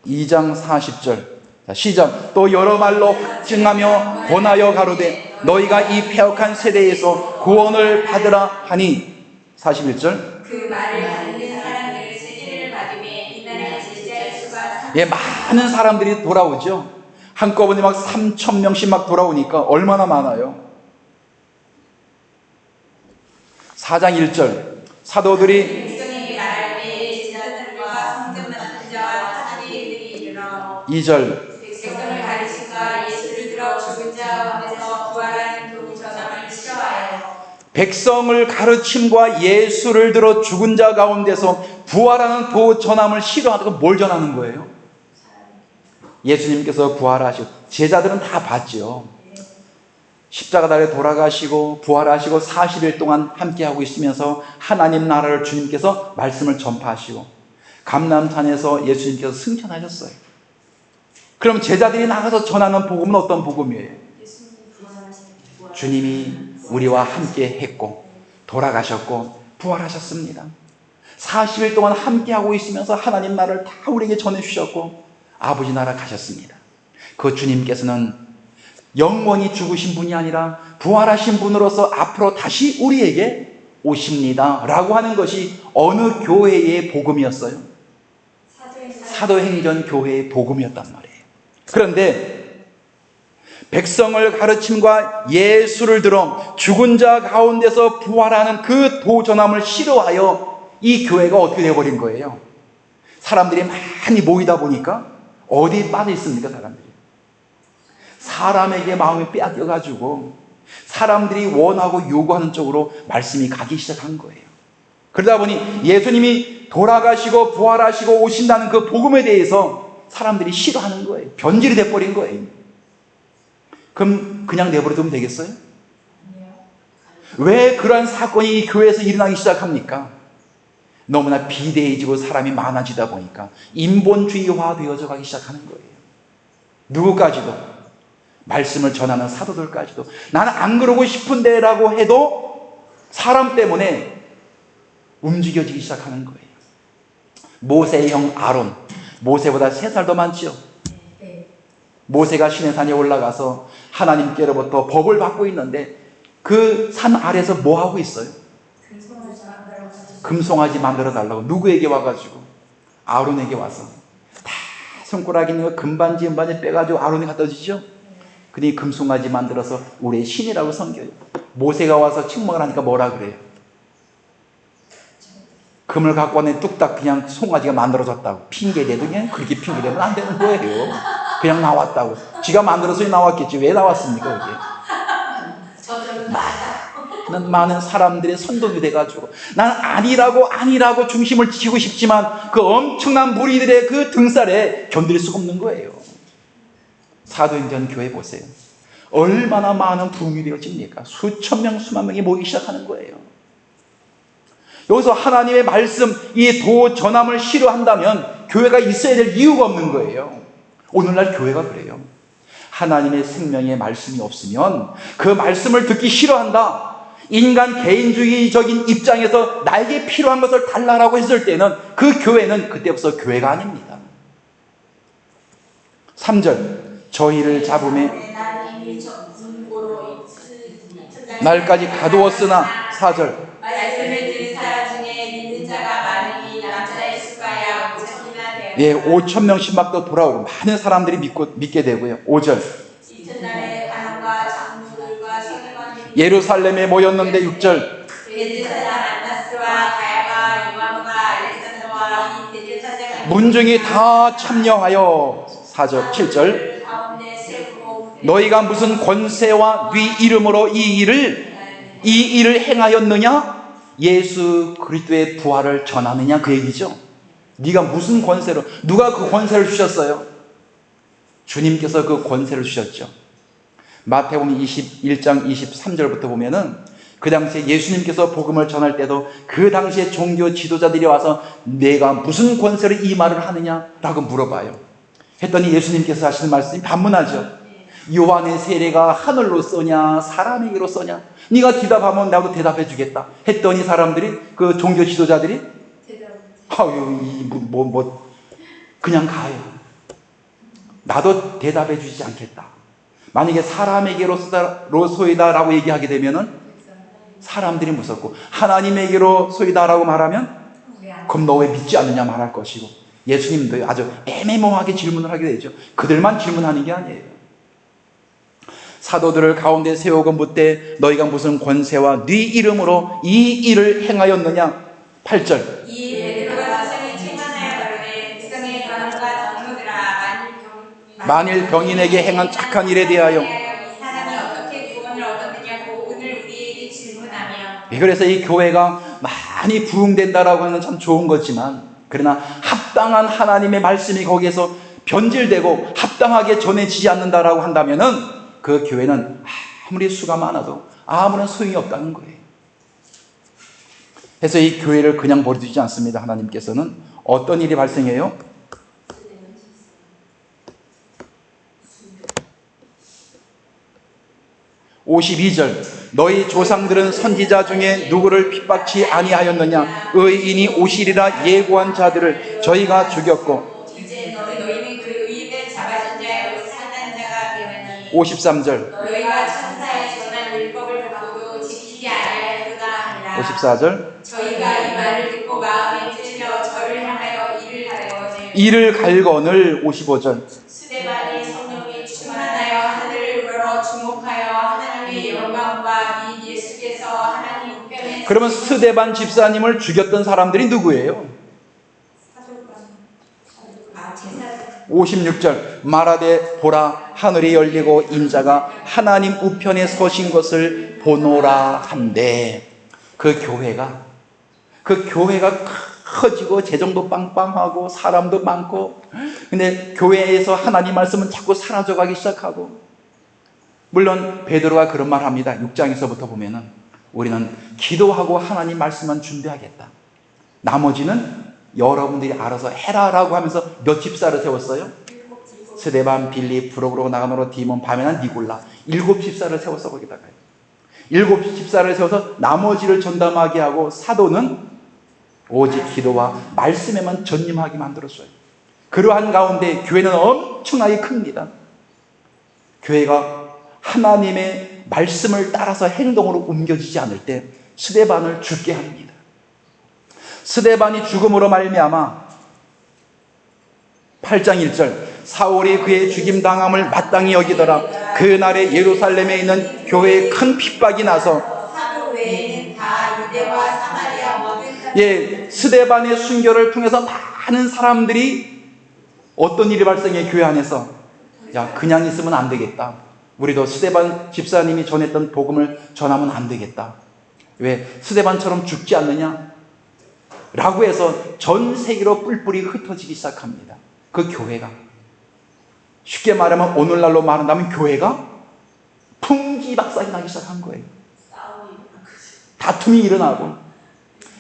(2장 40절) 시작. 또 여러 말로 확증하며 권하여 가로되 너희가 이 패역한 세대에서 구원을 받으라 하니. 41절. 그 말을 받는 사람들 세례를 받음에 이날에 제자의 수가 많은 사람들이 돌아오죠. 한꺼번에 막 3,000명씩 막 돌아오니까 얼마나 많아요. 4장 1절. 사도들이 백성에게 말할 때 제자들과 성전 맡은 자와 사람의 일들이 이르러 2절. 백성을 가르치사 예수를 들어 죽은 자 가운데서 부활하는 그 전함을 싫어하여 백성을 가르침과 예수를 들어 죽은 자 가운데서 부활하는 그 전함을 싫어하다가 뭘 전하는 거예요? 예수님께서 부활하시고 제자들은 다 봤죠. 십자가달에 돌아가시고 부활하시고 40일 동안 함께하고 있으면서 하나님 나라를 주님께서 말씀을 전파하시고 감람산에서 예수님께서 승천하셨어요. 그럼 제자들이 나가서 전하는 복음은 어떤 복음이에요? 주님이 우리와 함께 했고 돌아가셨고 부활하셨습니다. 40일 동안 함께하고 있으면서 하나님 나라를 다 우리에게 전해주셨고 아버지 나라 가셨습니다. 그 주님께서는 영원히 죽으신 분이 아니라 부활하신 분으로서 앞으로 다시 우리에게 오십니다 라고 하는 것이 어느 교회의 복음이었어요? 사도행전 교회의 복음이었단 말이에요. 그런데 백성을 가르침과 예수를 들어 죽은 자 가운데서 부활하는 그 도전함을 싫어하여 이 교회가 어떻게 되어버린 거예요? 사람들이 많이 모이다 보니까 어디에 빠져 있습니까? 사람에게 마음이 빼앗겨가지고 사람들이 원하고 요구하는 쪽으로 말씀이 가기 시작한 거예요. 그러다 보니 예수님이 돌아가시고 부활하시고 오신다는 그 복음에 대해서 사람들이 싫어하는 거예요. 변질이 돼버린 거예요. 그럼 그냥 내버려두면 되겠어요? 왜 그러한 사건이 이 교회에서 일어나기 시작합니까? 너무나 비대해지고 사람이 많아지다 보니까 인본주의화 되어져 가기 시작하는 거예요. 누구까지도, 말씀을 전하는 사도들까지도 나는 안 그러고 싶은데 라고 해도 사람 때문에 움직여지기 시작하는 거예요. 모세의 형 아론, 모세보다 3살 더 많죠. 모세가 시내산에 올라가서 하나님께로부터 법을 받고 있는데 그 산 아래에서 뭐 하고 있어요? 금송아지 만들어 달라고. 누구에게 와가지고? 아론에게 와서 다 손가락 있는 거 금반지 은반지 빼가지고 아론이 갖다 주죠. 그니 금송아지 만들어서 우리의 신이라고 섬겨요. 모세가 와서 책망을 하니까 뭐라 그래요? 금을 갖고 왔는데 뚝딱 그냥 송아지가 만들어졌다고 핑계대도 그냥 그렇게 핑계대면 안 되는 거예요. 그냥 나왔다고. 지가 만들어서 나왔겠지. 왜 나왔습니까 그게? 많은 사람들의 선동이 돼가지고 난 아니라고 중심을 지키고 싶지만 그 엄청난 무리들의 그 등살에 견딜 수가 없는 거예요. 사도행전 교회 보세요. 얼마나 많은 부흥이 되어집니까? 수천 명 수만 명이 모이기 시작하는 거예요. 여기서 하나님의 말씀, 이 도 전함을 싫어한다면 교회가 있어야 될 이유가 없는 거예요. 오늘날 교회가 그래요. 하나님의 생명의 말씀이 없으면 그 말씀을 듣기 싫어한다. 인간 개인주의적인 입장에서 나에게 필요한 것을 달라라고 했을 때는 그 교회는 그때부터 교회가 아닙니다. 3절 저희를 잡음에 날까지 가두었으나 4절 말씀을 들은 사람 중에 믿는 자가 많으니 남자의 수가 5,000이나 되었다. 예, 5,000명씩 막 또 돌아오고 많은 사람들이 믿게 되고요. 5절 이튿날에 간원과 장로들과 서기관들이 예루살렘에 모였는데 6절 대제사장 안나스와 가야가 요한과 알렉산더와 이 대제사장 문중이 다 참여하여 4절 7절 가운데 세우고 너희가 무슨 권세와 네 이름으로 이 일을 행하였느냐? 예수 그리스도의 부활을 전하느냐 그 얘기죠. 네가 무슨 권세로, 누가 그 권세를 주셨어요? 주님께서 그 권세를 주셨죠. 마태복음 21장 23절부터 보면은 그 당시에 예수님께서 복음을 전할 때도 그 당시에 종교 지도자들이 와서 내가 무슨 권세로 이 말을 하느냐라고 물어봐요. 했더니 예수님께서 하시는 말씀이 반문하죠. 요한의 세례가 하늘로 쏘냐 사람에게로 쏘냐? 네가 대답하면 나도 대답해 주겠다. 했더니 사람들이 그 종교 지도자들이 그냥 가요. 나도 대답해 주지 않겠다. 만약에 사람에게로 소이다라고 얘기하게 되면은 사람들이 무섭고 하나님에게로 소이다라고 말하면 그럼 너 왜 믿지 않느냐 말할 것이고 예수님도 아주 애매모호하게 질문을 하게 되죠. 그들만 질문하는 게 아니에요. 사도들을 가운데 세우고 묻되 너희가 무슨 권세와 네 이름으로 이 일을 행하였느냐? 8절 이 베드로가 스승을 책망하여 가로되 백성의 간원과 장로들아 만일 병인에게 행한 착한 일에 대하여 이 사람이 어떻게 구원을 얻었느냐고 오늘 우리에게 질문하며 그래서 이 교회가 많이 부흥된다라고 하는 참 좋은 거지만 그러나 합당한 하나님의 말씀이 거기에서 변질되고 합당하게 전해지지 않는다라고 한다면은 그 교회는 아무리 수가 많아도 아무런 소용이 없다는 거예요. 그래서 이 교회를 그냥 버려두지 않습니다. 하나님께서는 어떤 일이 발생해요? (52절) 너희 조상들은 선지자 중에 누구를 핍박치 아니하였느냐? 의인이 오시리라 예고한 자들을 저희가 죽였고 이제 너희는 그 의인을 잡아준 자요 사단 자가 되었니 53절 너희가 천사의 전한 율법을 받고도 지키지 아니하였도다 하니라 54절 저희가 이 말을 듣고 마음에 찔려 저를 향하여 이를 갈거늘 55절 스데반이 성령이 충만하여 하늘을 우러러 주목하여 하나님의 영광과 및 예수께서 하나님 우편에 그러면 스데반 집사님을 죽였던 사람들이 누구예요? 56절 말하되 보라 하늘이 열리고 인자가 하나님 우편에 서신 것을 보노라 한데 그 교회가 커지고 재정도 빵빵하고 사람도 많고 근데 교회에서 하나님 말씀은 자꾸 사라져가기 시작하고 물론 베드로가 그런 말 합니다. 6장에서부터 보면은 우리는 기도하고 하나님 말씀만 준비하겠다. 나머지는 여러분들이 알아서 해라라고 하면서 몇 집사를 세웠어요? 스데반, 빌립, 브로그로, 나가노로, 디몬, 바메나, 니골라 7 집사를 세웠어. 거기다가요. 7 집사를 세워서 나머지를 전담하게 하고 사도는 오직 기도와 말씀에만 전념하게 만들었어요. 그러한 가운데 교회는 엄청나게 큽니다. 교회가 하나님의 말씀을 따라서 행동으로 옮겨지지 않을 때 스데반을 죽게 합니다. 스데반이 죽음으로 말미암아 8장 1절 사울이 그의 죽임당함을 마땅히 여기더라. 그날에 예루살렘에 있는 교회에 큰 핍박이 나서 사도 외에는 다 유대와 사마리아 모든 스데반의 순교를 통해서 많은 사람들이 어떤 일이 발생해 교회 안에서 야, 그냥 있으면 안 되겠다. 우리도 스데반 집사님이 전했던 복음을 전하면 안 되겠다. 왜? 스데반처럼 죽지 않느냐? 라고 해서 전 세계로 뿔뿔이 흩어지기 시작합니다. 그 교회가. 쉽게 말하면 오늘날로 말한다면 교회가 풍지박산이 나기 시작한 거예요. 다툼이 일어나고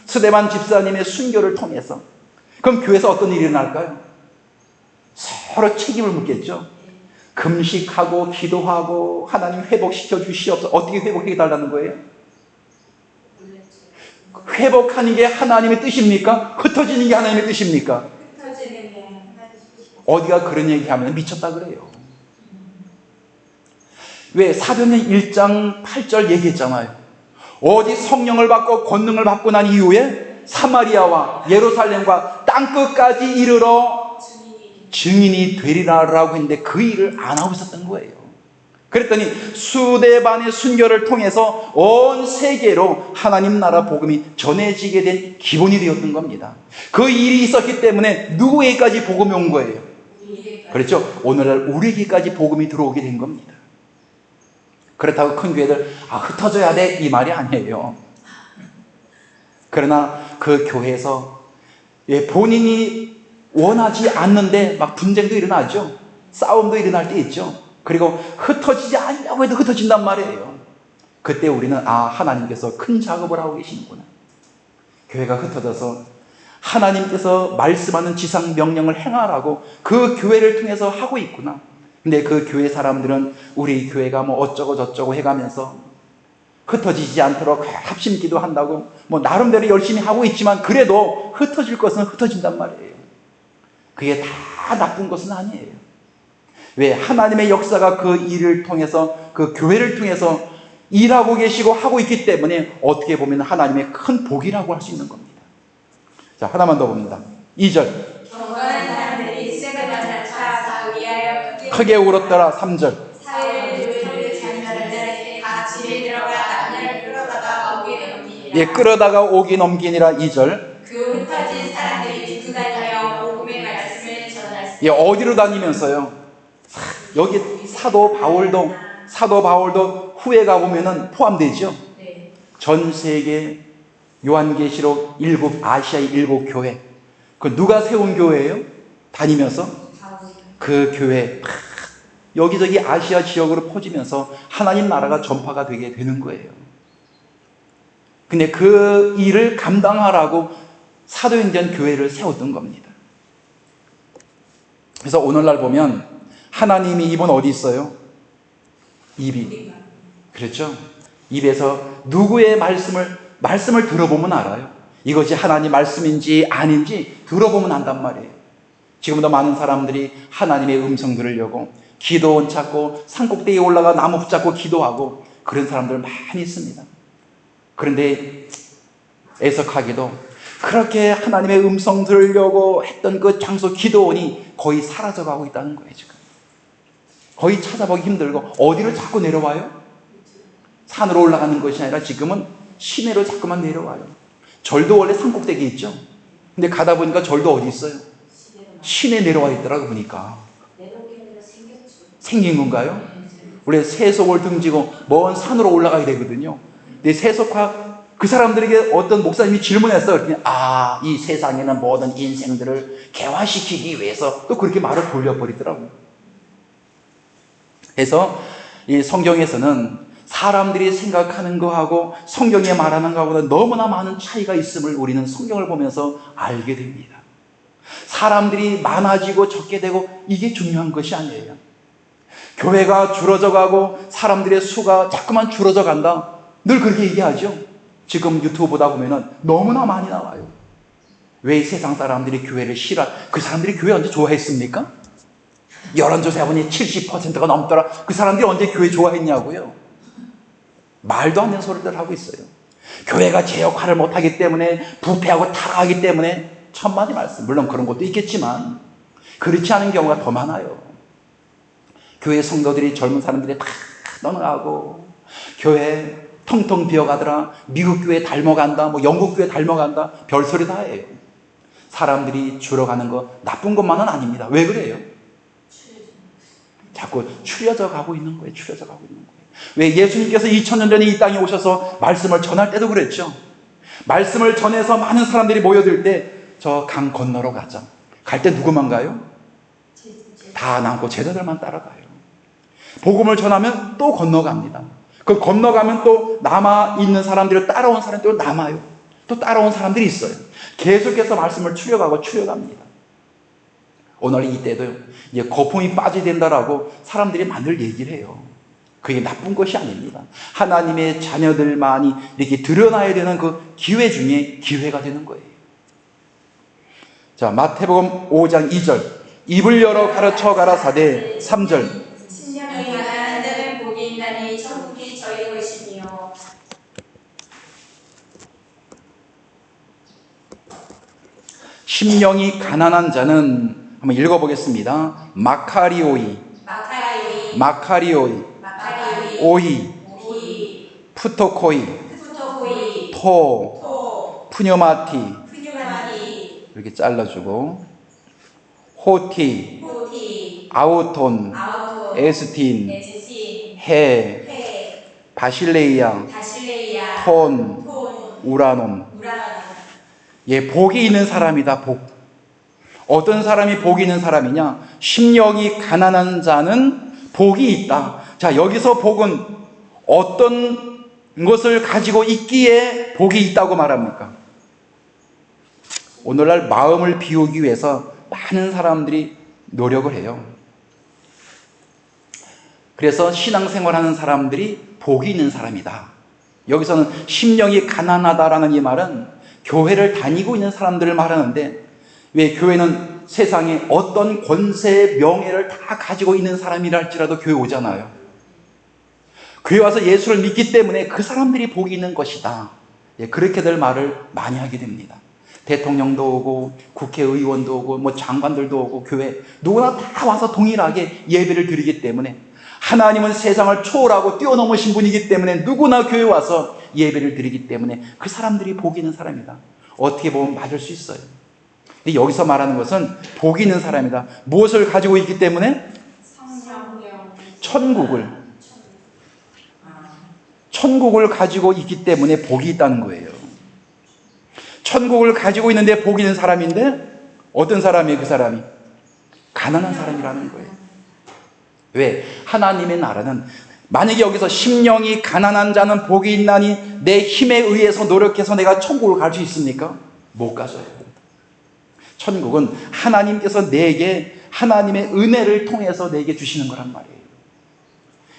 스데반 집사님의 순교를 통해서. 그럼 교회에서 어떤 일이 일어날까요? 서로 책임을 묻겠죠. 금식하고 기도하고 하나님 회복시켜 주시옵소서. 어떻게 회복해 달라는 거예요? 회복하는 게 하나님의 뜻입니까? 흩어지는 게 하나님의 뜻입니까? 어디가 그런 얘기하면 미쳤다 그래요. 왜? 사도행전 1장 8절 얘기했잖아요. 어디 성령을 받고 권능을 받고 난 이후에 사마리아와 예루살렘과 땅끝까지 이르러 증인이 되리라라고 했는데 그 일을 안 하고 있었던 거예요. 그랬더니 수데반의 순교를 통해서 온 세계로 하나님 나라 복음이 전해지게 된 기본이 되었던 겁니다. 그 일이 있었기 때문에 누구에게까지 복음이 온 거예요? 그렇죠? 오늘날 우리에게까지 복음이 들어오게 된 겁니다. 그렇다고 큰 교회들 흩어져야 돼 이 말이 아니에요. 그러나 그 교회에서 본인이 원하지 않는데 막 분쟁도 일어나죠. 싸움도 일어날 때 있죠. 그리고 흩어지지 않냐고 해도 흩어진단 말이에요. 그때 우리는 하나님께서 큰 작업을 하고 계시는구나. 교회가 흩어져서 하나님께서 말씀하는 지상 명령을 행하라고 그 교회를 통해서 하고 있구나. 근데 그 교회 사람들은 우리 교회가 뭐 어쩌고 저쩌고 해가면서 흩어지지 않도록 합심기도 한다고 뭐 나름대로 열심히 하고 있지만 그래도 흩어질 것은 흩어진단 말이에요. 그게 다 나쁜 것은 아니에요. 왜? 하나님의 역사가 그 일을 통해서 그 교회를 통해서 일하고 계시고 하고 있기 때문에 어떻게 보면 하나님의 큰 복이라고 할 수 있는 겁니다. 자, 하나만 더 봅니다. 2절. 경건한 사람들이 스데반을 찾아서 위하여 크게 울었더라. 3절. 사회를 장자를 다 집에 들어가 남녀를 끌어다가 오게 넘기니라. 예, 끌어다가 오기 넘기니라. 2절. 그 흩어진 사람들이 두다니며 복음의 말씀을 전하였으니. 예, 어디로 다니면서요? 여기 사도 바울도 후에 가보면은 포함되죠. 네. 전 세계 요한계시록 7 아시아의 7 교회. 그 누가 세운 교회예요? 다니면서 그 교회 여기저기 아시아 지역으로 퍼지면서 하나님 나라가 전파가 되게 되는 거예요. 근데 그 일을 감당하라고 사도행전 교회를 세웠던 겁니다. 그래서 오늘날 보면 하나님이 입은 어디 있어요? 입이. 그렇죠? 입에서 누구의 말씀을 들어보면 알아요. 이것이 하나님 말씀인지 아닌지 들어보면 안단 말이에요. 지금도 많은 사람들이 하나님의 음성 들으려고 기도원 찾고 산꼭대기에 올라가 나무 붙잡고 기도하고 그런 사람들 많이 있습니다. 그런데 애석하게도 그렇게 하나님의 음성 들으려고 했던 그 장소 기도원이 거의 사라져가고 있다는 거예요. 지금 거의 찾아보기 힘들고 어디로 자꾸 내려와요? 산으로 올라가는 것이 아니라 지금은 시내로 자꾸만 내려와요. 절도 원래 산꼭대기 있죠. 근데 가다 보니까 절도 어디 있어요? 시내 내려와 있더라고 보니까. 생긴 건가요? 원래 세속을 등지고 먼 산으로 올라가야 되거든요. 근데 세속화 그 사람들에게 어떤 목사님이 질문했어요. 그랬더니 이 세상에는 모든 인생들을 개화시키기 위해서 또 그렇게 말을 돌려버리더라고요. 그래서 이 성경에서는 사람들이 생각하는 거하고 성경에 말하는 거하고는 너무나 많은 차이가 있음을 우리는 성경을 보면서 알게 됩니다. 사람들이 많아지고 적게 되고 이게 중요한 것이 아니에요. 교회가 줄어져 가고 사람들의 수가 자꾸만 줄어져 간다. 늘 그렇게 얘기하죠. 지금 유튜브 보다 보면은 너무나 많이 나와요. 왜 세상 사람들이 교회를 싫어? 그 사람들이 교회 언제 좋아했습니까? 여론조사 해보니 70%가 넘더라. 그 사람들이 언제 교회 좋아했냐고요. 말도 안 되는 소리들 하고 있어요. 교회가 제 역할을 못하기 때문에 부패하고 타락하기 때문에 천만의 말씀. 물론 그런 것도 있겠지만 그렇지 않은 경우가 더 많아요. 교회 성도들이 젊은 사람들이 다 떠나가고 교회 텅텅 비어가더라. 미국 교회 닮아간다. 뭐 영국 교회 닮아간다. 별소리 다 해요. 사람들이 줄어가는 거 나쁜 것만은 아닙니다. 왜 그래요? 자꾸 추려져 가고 있는 거예요. 추려져 가고 있는 거예요. 왜 예수님께서 2000년 전에 이 땅에 오셔서 말씀을 전할 때도 그랬죠. 말씀을 전해서 많은 사람들이 모여들 때 저 강 건너러 가자. 갈 때 누구만 가요? 다 남고 제자들만 따라가요. 복음을 전하면 또 건너갑니다. 그 건너가면 또 남아있는 사람들을 따라온 사람들이 남아요. 또 따라온 사람들이 있어요. 계속해서 말씀을 추려가고 추려갑니다. 오늘 이때도 이제 거품이 빠져야 된다라고 사람들이 많이 얘기를 해요. 그게 나쁜 것이 아닙니다. 하나님의 자녀들만이 이렇게 드러나야 되는 그 기회 중에 기회가 되는 거예요. 자, 마태복음 5장 2절. 입을 열어 가르쳐 가라사대 3절. 심령이 가난한 자는 복이 있나니 천국이 저희 것이니요. 심령이 가난한 자는 한번 읽어보겠습니다. 마카리오이, 오이, 푸토코이, 토, 푸뇨마티 이렇게 잘라주고, 호티, 아우톤, 에스틴, 해, 바실레이아, 톤, 우라논. 예, 복이 있는 사람이다. 복. 어떤 사람이 복이 있는 사람이냐? 심령이 가난한 자는 복이 있다. 자, 여기서 복은 어떤 것을 가지고 있기에 복이 있다고 말합니까? 오늘날 마음을 비우기 위해서 많은 사람들이 노력을 해요. 그래서 신앙생활하는 사람들이 복이 있는 사람이다. 여기서는 심령이 가난하다라는 이 말은 교회를 다니고 있는 사람들을 말하는데, 왜 교회는 세상에 어떤 권세, 명예를 다 가지고 있는 사람이라 할지라도 교회 오잖아요. 교회 와서 예수를 믿기 때문에 그 사람들이 복이 있는 것이다. 예, 그렇게들 말을 많이 하게 됩니다. 대통령도 오고 국회의원도 오고 뭐 장관들도 오고 교회 누구나 다 와서 동일하게 예배를 드리기 때문에, 하나님은 세상을 초월하고 뛰어넘으신 분이기 때문에 누구나 교회 와서 예배를 드리기 때문에 그 사람들이 복이 있는 사람이다. 어떻게 보면 맞을 수 있어요. 근데 여기서 말하는 것은 복이 있는 사람이다. 무엇을 가지고 있기 때문에? 천국을 가지고 있기 때문에 복이 있다는 거예요. 천국을 가지고 있는데 복이 있는 사람인데, 어떤 사람이에요? 그 사람이 가난한 사람이라는 거예요. 왜? 하나님의 나라는, 만약에 여기서 심령이 가난한 자는 복이 있나니 내 힘에 의해서 노력해서 내가 천국을 갈 수 있습니까? 못 가져요. 천국은 하나님께서 내게 하나님의 은혜를 통해서 내게 주시는 거란 말이에요.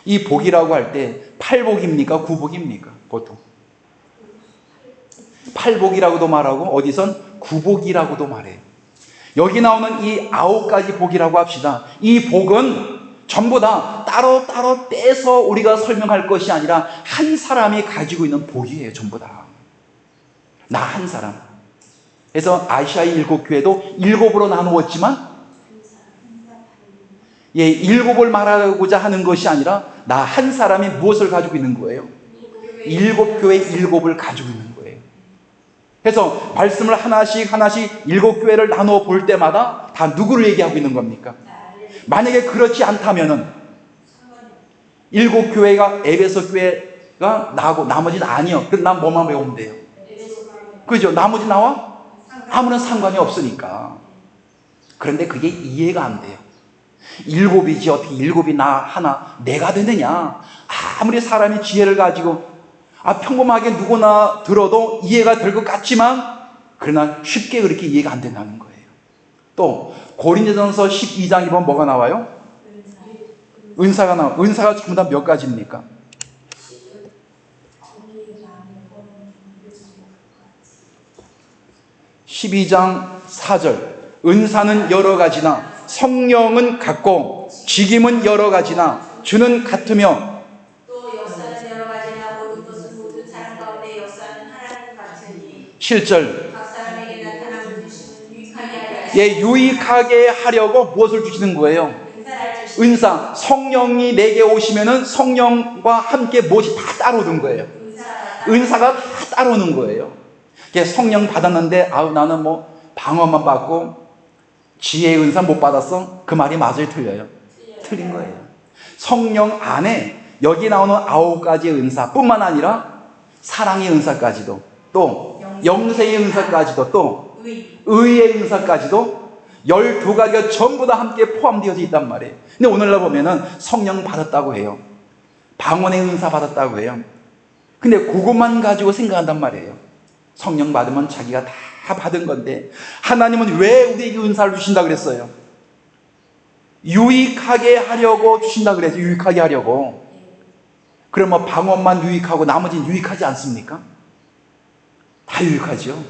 이 복이라고 할 때 팔복입니까? 구복입니까? 보통 팔복이라고도 말하고 어디선 구복이라고도 말해요. 여기 나오는 이 9가지 복이라고 합시다. 이 복은 전부 다 따로 떼서 우리가 설명할 것이 아니라 한 사람이 가지고 있는 복이에요. 전부 다. 나 한 사람. 그래서 아시아의 7교회도 7으로 나누었지만, 예, 7을 말하고자 하는 것이 아니라 나 한 사람이 무엇을 가지고 있는 거예요? 7교회 7을 가지고 있는 거예요. 그래서 말씀을 하나씩 7교회를 나누어 볼 때마다 다 누구를 얘기하고 있는 겁니까? 만약에 그렇지 않다면은 7교회가 에베소 교회가 나고 나머지는 아니요. 그럼 난 뭐만 배우면 돼요? 그죠? 나머지 나와 아무런 상관이 없으니까. 그런데 그게 이해가 안 돼요. 7이지 어떻게 7이 나 하나 내가 되느냐? 아무리 사람이 지혜를 가지고 평범하게 누구나 들어도 이해가 될 것 같지만, 그러나 쉽게 그렇게 이해가 안 된다는 거예요. 또 고린도전서 12장에 보면 뭐가 나와요? 은사가 나와요. 은사가 전부 다 몇 가지입니까? 12장 4절. 은사는 여러 가지나 성령은 같고 직임은 여러 가지나 주는 같으며, 또 역사는 여러 가지나 모든 것은 모든 사람 가운데 역사는 하나님 같으니 7절. 각 사람에게 나타남을 주시는 유익하게 하려 예, 유익하게 하려고 무엇을 주시는 거예요? 은사를 주시니 은사. 성령이 내게 오시면은 성령과 함께 무엇이 다 따르는 거예요. 은사가 다 따르는 거예요. 성령 받았는데 나는 뭐 방언만 받고 지혜의 은사 못 받았어? 그 말이 맞아요, 틀려요? 틀린 거예요. 성령 안에 여기 나오는 9가지의 은사뿐만 아니라 사랑의 은사까지도, 또 영생의 은사까지도, 또 의의 은사까지도 12가지가 전부 다 함께 포함되어져 있단 말이에요. 근데 오늘날 보면은 성령 받았다고 해요. 방언의 은사 받았다고 해요. 근데 그것만 가지고 생각한단 말이에요. 성령 받으면 자기가 다 받은 건데, 하나님은 왜 우리에게 은사를 주신다 그랬어요? 유익하게 하려고 주신다 그랬어요. 유익하게 하려고. 그럼 뭐 방언만 유익하고 나머지는 유익하지 않습니까? 다 유익하죠.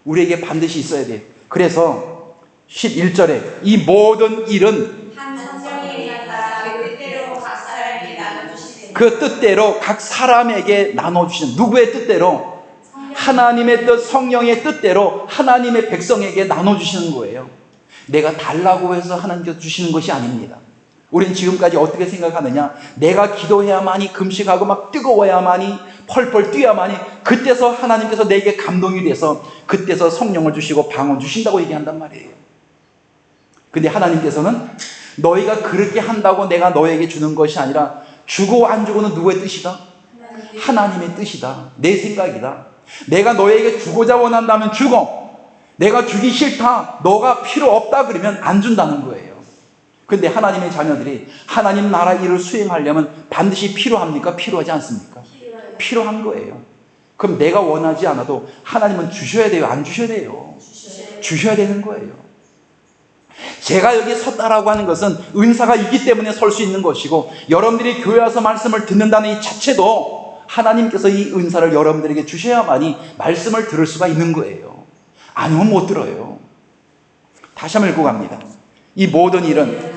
우리에게 반드시 있어야 돼요. 그래서 11절에 이 모든 일은 한 성령의 은사가 그 뜻대로 각 사람에게 나눠주시는 그 뜻대로 각 사람에게 나눠주시는, 누구의 뜻대로? 하나님의 뜻, 성령의 뜻대로 하나님의 백성에게 나눠주시는 거예요. 내가 달라고 해서 하나님께서 주시는 것이 아닙니다. 우린 지금까지 어떻게 생각하느냐? 내가 기도해야만이, 금식하고 막 뜨거워야만이, 펄펄 뛰어야만이, 그때서 하나님께서 내게 감동이 돼서 그때서 성령을 주시고 방언 주신다고 얘기한단 말이에요. 근데 하나님께서는 너희가 그렇게 한다고 내가 너에게 주는 것이 아니라, 주고 안 주고는 누구의 뜻이다? 하나님의 뜻이다. 내 생각이다. 내가 너에게 주고자 원한다면 주고, 내가 주기 싫다, 너가 필요 없다 그러면 안 준다는 거예요. 근데 하나님의 자녀들이 하나님 나라 일을 수행하려면 반드시 필요합니까? 필요하지 않습니까? 필요한 거예요. 그럼 내가 원하지 않아도 하나님은 주셔야 돼요? 안 주셔야 돼요? 주셔야 되는 거예요. 제가 여기 섰다라고 하는 것은 은사가 있기 때문에 설 수 있는 것이고, 여러분들이 교회 와서 말씀을 듣는다는 이 자체도 하나님께서 이 은사를 여러분들에게 주셔야만이 말씀을 들을 수가 있는 거예요. 아니면 못 들어요. 다시 한번 읽고 갑니다. 이 모든 일은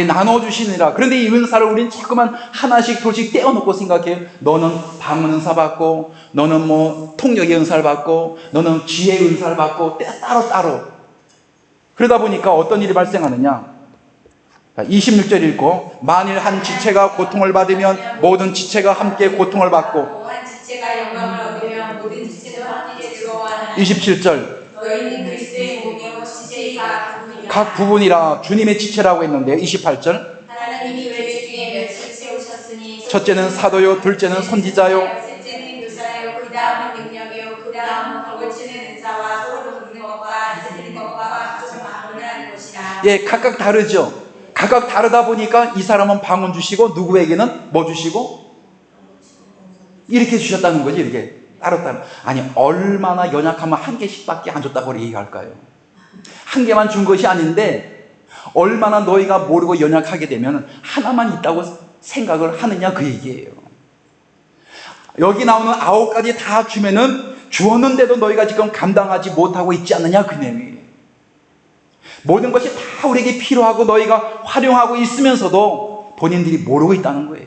나눠주시니라. 그런데 이 은사를 우리는 자꾸만 하나씩 둘씩 떼어놓고 생각해요. 너는 방언 은사 받고, 너는 뭐 통역의 은사를 받고, 너는 지혜의 은사를 받고, 따로따로. 그러다 보니까 어떤 일이 발생하느냐? 26절 읽고, 만일 한 지체가 고통을 받으면 모든 지체가 함께 고통을 받고, 한 지체가 영광을 얻으면 모든 지체도 함께 즐거워하는 27절, 너희는 그리스도의 몸이요 지체의 각 부분이라 주님의 지체라고 했는데요. 28절, 하나님이 교회 중에 몇을 세우셨으니 첫째는 사도요, 둘째는 선지자요, 셋째는 교사요, 그 다음은 능력이요, 그 다음은 벌고치는 은사와 서로 돕는 것과 다스리는 것과 각종 방언을 하는 것이라. 예, 각각 다르죠. 각각 다르다 보니까 이 사람은 방언 주시고, 누구에게는 뭐 주시고? 이렇게 주셨다는 거지. 이렇게 따로따로. 아니, 얼마나 연약하면 한 개씩밖에 안 줬다고 얘기할까요? 한 개만 준 것이 아닌데 얼마나 너희가 모르고 연약하게 되면 하나만 있다고 생각을 하느냐, 그 얘기예요. 여기 나오는 9가지 다 주면은 주었는데도 너희가 지금 감당하지 못하고 있지 않느냐, 그 내용이에요. 모든 것이 다 우리에게 필요하고 너희가 활용하고 있으면서도 본인들이 모르고 있다는 거예요.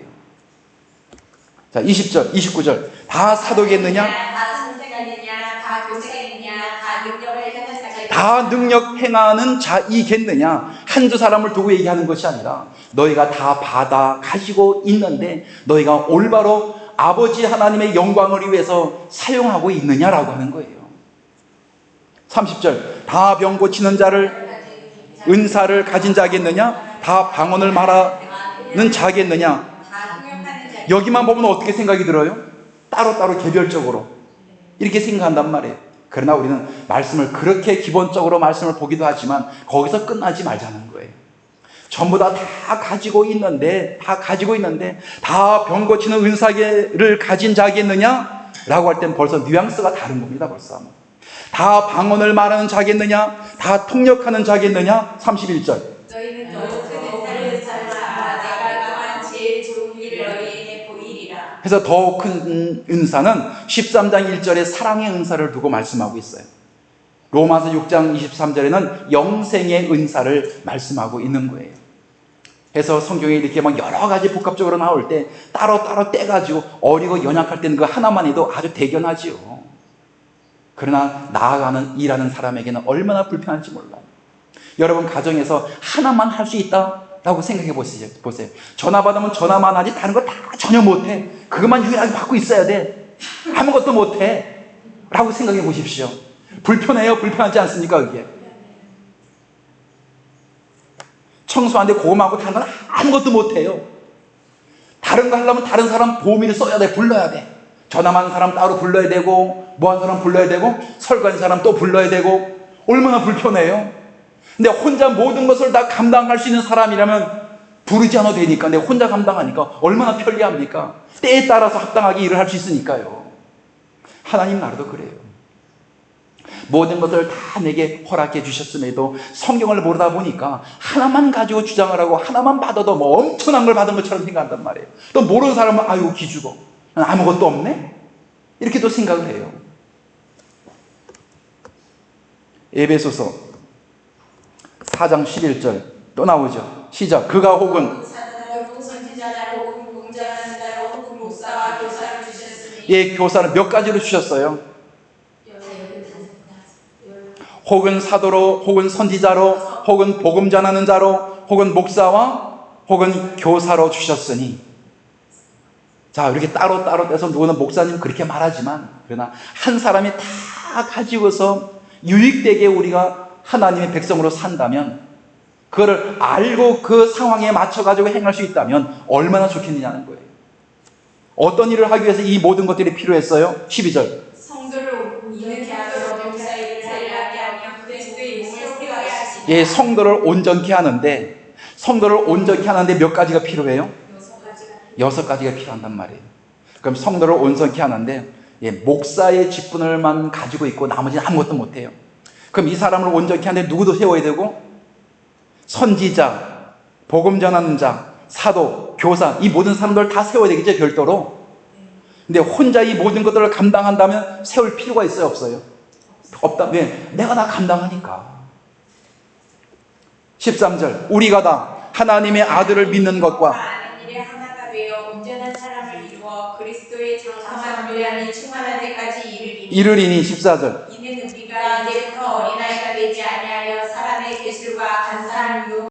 자, 20절, 29절. 다 사도겠느냐? 다 선생하느냐? 다 교사겠느냐? 다 능력을 행하는 자겠느냐? 다 능력 행하는 자이겠느냐? 한두 사람을 두고 얘기하는 것이 아니라 너희가 다 받아 가지고 있는데 너희가 올바로 아버지 하나님의 영광을 위해서 사용하고 있느냐라고 하는 거예요. 30절. 다 병 고치는 자를, 은사를 가진 자겠느냐? 다 방언을 말하는 자겠느냐? 여기만 보면 어떻게 생각이 들어요? 따로따로 개별적으로 이렇게 생각한단 말이에요. 그러나 우리는 말씀을 그렇게 기본적으로 말씀을 보기도 하지만 거기서 끝나지 말자는 거예요. 전부 다 가지고 있는데 다 병 고치는 은사를 가진 자겠느냐? 라고 할 땐 벌써 뉘앙스가 다른 겁니다. 벌써 다 방언을 말하는 자겠느냐? 다 통역하는 자겠느냐? 31절. 너희는 더욱 큰 은사를 찾아 내가 또한 제일 좋은 일을 너희에게 보이리라. 그래서 더욱 큰 은사는 13장 1절에 사랑의 은사를 두고 말씀하고 있어요. 로마서 6장 23절에는 영생의 은사를 말씀하고 있는 거예요. 그래서 성경에 이렇게 막 여러 가지 복합적으로 나올 때 따로따로 떼가지고 어리고 연약할 때는 그 하나만 해도 아주 대견하지요. 그러나 나아가는 일하는 사람에게는 얼마나 불편한지 몰라요. 여러분 가정에서 하나만 할 수 있다라고 생각해 보세요. 전화 받으면 전화만 하지 다른 거 다 전혀 못해. 그것만 유일하게 받고 있어야 돼. 아무것도 못해 라고 생각해 보십시오. 불편해요? 불편하지 않습니까? 그게 청소하는데 그거하고 다른 건 아무것도 못해요. 다른 거 하려면 다른 사람 보험비를 써야 돼. 불러야 돼. 전화만 사람 따로 불러야 되고, 뭐 한 사람 불러야 되고, 설거지 사람 또 불러야 되고, 얼마나 불편해요. 근데 혼자 모든 것을 다 감당할 수 있는 사람이라면 부르지 않아도 되니까, 내가 혼자 감당하니까 얼마나 편리합니까? 때에 따라서 합당하게 일을 할 수 있으니까요. 하나님 나라도 그래요. 모든 것을 다 내게 허락해 주셨음에도 성경을 보다 보니까 하나만 가지고 주장을 하고 하나만 받아도 뭐 엄청난 걸 받은 것처럼 생각한단 말이에요. 또 모르는 사람은 아이고 기죽어, 아무것도 없네? 이렇게 또 생각을 해요. 에베소서 4장 11절 또 나오죠. 시작. 그가 혹은 선지자나 혹은 공자라는 자로 혹은 목사와 교사를 주셨으니. 예, 교사를 몇 가지로 주셨어요? 혹은 사도로, 혹은 선지자로, 혹은 복음 전하는 자로, 혹은 목사와 혹은 교사로 주셨으니. 자, 이렇게 따로따로 떼서 누구는 목사님 그렇게 말하지만, 그러나 한 사람이 다 가지고서 유익되게 우리가 하나님의 백성으로 산다면, 그거를 알고 그 상황에 맞춰가지고 행할 수 있다면 얼마나 좋겠느냐는 거예요. 어떤 일을 하기 위해서 이 모든 것들이 필요했어요? 12절. 성도를 온전케 하도록 목사의 잘나게 하며 그리스도의 몸을 세워야 하시니. 예, 성도를 온전케 하는데, 성도를 온전케 하는데 몇 가지가 필요해요? 6가지가 필요한단 말이에요. 그럼 성도를 온전케 하는데, 예, 목사의 직분을만 가지고 있고 나머지는 아무것도 못해요. 그럼 이 사람을 온전케 하는데 누구도 세워야 되고, 선지자, 복음 전하는 자, 사도, 교사, 이 모든 사람들 다 세워야 되겠죠, 별도로. 근데 혼자 이 모든 것들을 감당한다면 세울 필요가 있어요, 없어요? 없다. 왜? 내가 다 감당하니까. 13절. 우리가 다 하나님의 아들을 믿는 것과 아는 일에 하나가 되어 온전한 사람을 이루어 그리스도의 장성한 교양이 충만한 데까지 이르리니. 14절. 이는 우리가 이제부터 어린아이가 되지 아니하여 사람의 계술과 간사한